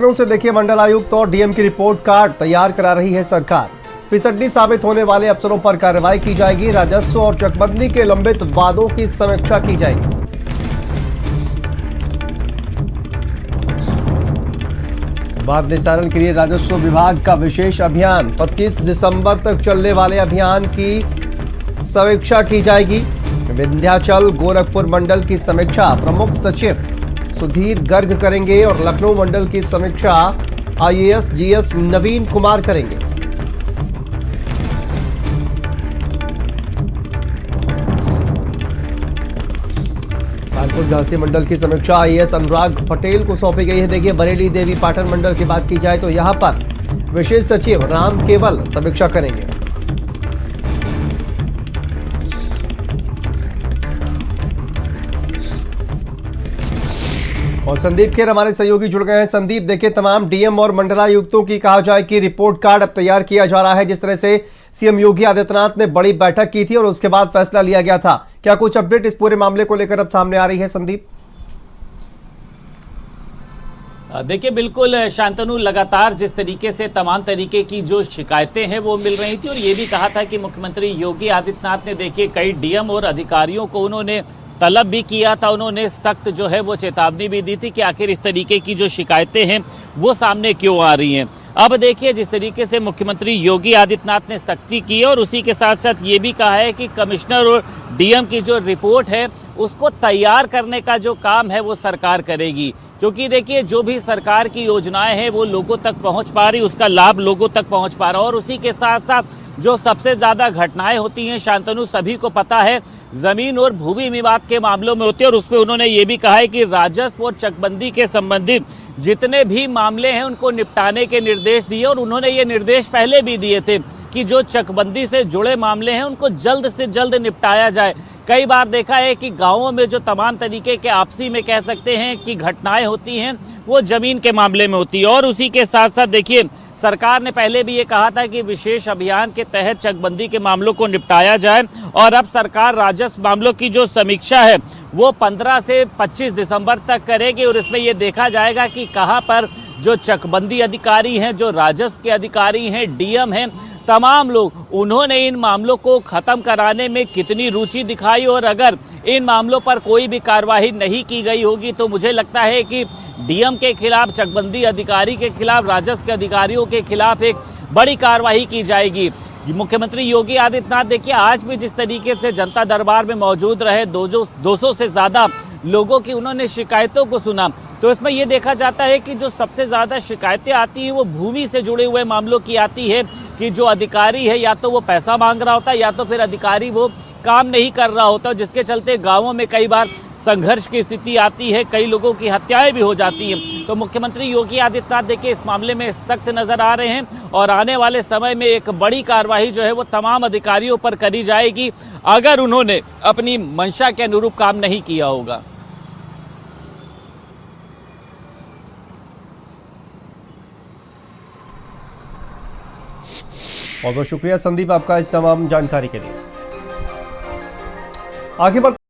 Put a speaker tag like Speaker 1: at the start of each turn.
Speaker 1: से देखिए, मंडल आयुक्त और डीएम की रिपोर्ट कार्ड तैयार करा रही है सरकार। फिसड्डी साबित होने वाले अफसरों पर कार्रवाई की जाएगी। राजस्व और चकबंदी के लंबित वादों की समीक्षा की जाएगी। वाद निस्तारण के लिए राजस्व विभाग का विशेष अभियान 25 दिसंबर तक चलने वाले अभियान की समीक्षा की जाएगी। विंध्याचल गोरखपुर मंडल की समीक्षा प्रमुख सचिव सुधीर गर्ग करेंगे और लखनऊ मंडल की समीक्षा आईएएस जीएस नवीन कुमार करेंगे। कानपुर झांसी मंडल की समीक्षा आईएएस अनुराग पटेल को सौंपी गई है। देखिए, बरेली देवी पाटन मंडल की बात की जाए तो यहां पर विशेष सचिव राम केवल समीक्षा करेंगे। और संदीप खेर हमारे सहयोगी जुड़ गए हैं। संदीप, देखिए, तमाम डीएम और मंडलायुक्तों की कहा जाए कि रिपोर्ट कार्ड अब तैयार किया जा रहा है। जिस तरह से सीएम योगी आदित्यनाथ ने बड़ी बैठक की थी और उसके बाद फैसला लिया गया था, क्या कुछ अपडेट इस पूरे मामले को लेकर अब सामने आ रही है? संदीप,
Speaker 2: देखिए, बिल्कुल शांतनु, लगातार जिस तरीके से तमाम तरीके की जो शिकायतें हैं वो मिल रही थी और ये भी कहा था कि मुख्यमंत्री योगी आदित्यनाथ ने, देखिए, कई डीएम और अधिकारियों को उन्होंने तलब भी किया था, उन्होंने सख्त जो है वो चेतावनी भी दी थी कि आखिर इस तरीके की जो शिकायतें हैं वो सामने क्यों आ रही हैं। अब देखिए, जिस तरीके से मुख्यमंत्री योगी आदित्यनाथ ने सख्ती की और उसी के साथ साथ ये भी कहा है कि कमिश्नर और डीएम की जो रिपोर्ट है उसको तैयार करने का जो काम है वो सरकार करेगी। क्योंकि देखिए, जो भी सरकार की योजनाएं हैं वो लोगों तक पहुंच पा रही, उसका लाभ लोगों तक पहुंच पा रहा। और उसी के साथ साथ जो सबसे ज्यादा घटनाएं होती हैं, शांतनु, सभी को पता है, जमीन और भूमि विवाद के मामलों में होती है। और उसमें उन्होंने ये भी कहा है कि राजस्व और चकबंदी के संबंधित जितने भी मामले हैं उनको निपटाने के निर्देश दिए। और उन्होंने ये निर्देश पहले भी दिए थे कि जो चकबंदी से जुड़े मामले हैं उनको जल्द से जल्द निपटाया जाए। कई बार देखा है कि गाँवों में जो तमाम तरीके के आपसी में कह सकते हैं कि घटनाएं होती हैं वो जमीन के मामले में होती है। और उसी के साथ साथ देखिए, सरकार ने पहले भी ये कहा था कि विशेष अभियान के तहत चकबंदी के मामलों को निपटाया जाए। और अब सरकार राजस्व मामलों की जो समीक्षा है वो 15 से 25 दिसंबर तक करेगी। और इसमें ये देखा जाएगा कि कहां पर जो चकबंदी अधिकारी हैं, जो राजस्व के अधिकारी हैं, डीएम हैं, तमाम लोग, उन्होंने इन मामलों को खत्म कराने में कितनी रुचि दिखाई। और अगर इन मामलों पर कोई भी कार्रवाई नहीं की गई होगी तो मुझे लगता है कि डीएम के खिलाफ, चकबंदी अधिकारी के खिलाफ, राजस्व के अधिकारियों के खिलाफ एक बड़ी कार्रवाई की जाएगी। मुख्यमंत्री योगी आदित्यनाथ, देखिए, आज भी जिस तरीके से जनता दरबार में मौजूद रहे, 200 से ज्यादा लोगों की उन्होंने शिकायतों को सुना, तो इसमें यह देखा जाता है कि जो सबसे ज्यादा शिकायतें आती हैं वो भूमि से जुड़े हुए मामलों की आती है कि जो अधिकारी है या तो वो पैसा मांग रहा होता है या तो फिर अधिकारी वो काम नहीं कर रहा होता, जिसके चलते गाँवों में कई बार संघर्ष की स्थिति आती है, कई लोगों की हत्याएं भी हो जाती हैं। तो मुख्यमंत्री योगी आदित्यनाथ, देखिए, इस मामले में सख्त नजर आ रहे हैं और आने वाले समय में एक बड़ी कार्रवाई जो है वो तमाम अधिकारियों पर करी जाएगी अगर उन्होंने अपनी मंशा के अनुरूप काम नहीं किया होगा।
Speaker 1: बहुत बहुत शुक्रिया संदीप आपका इस तमाम जानकारी के लिए। आगे बढ़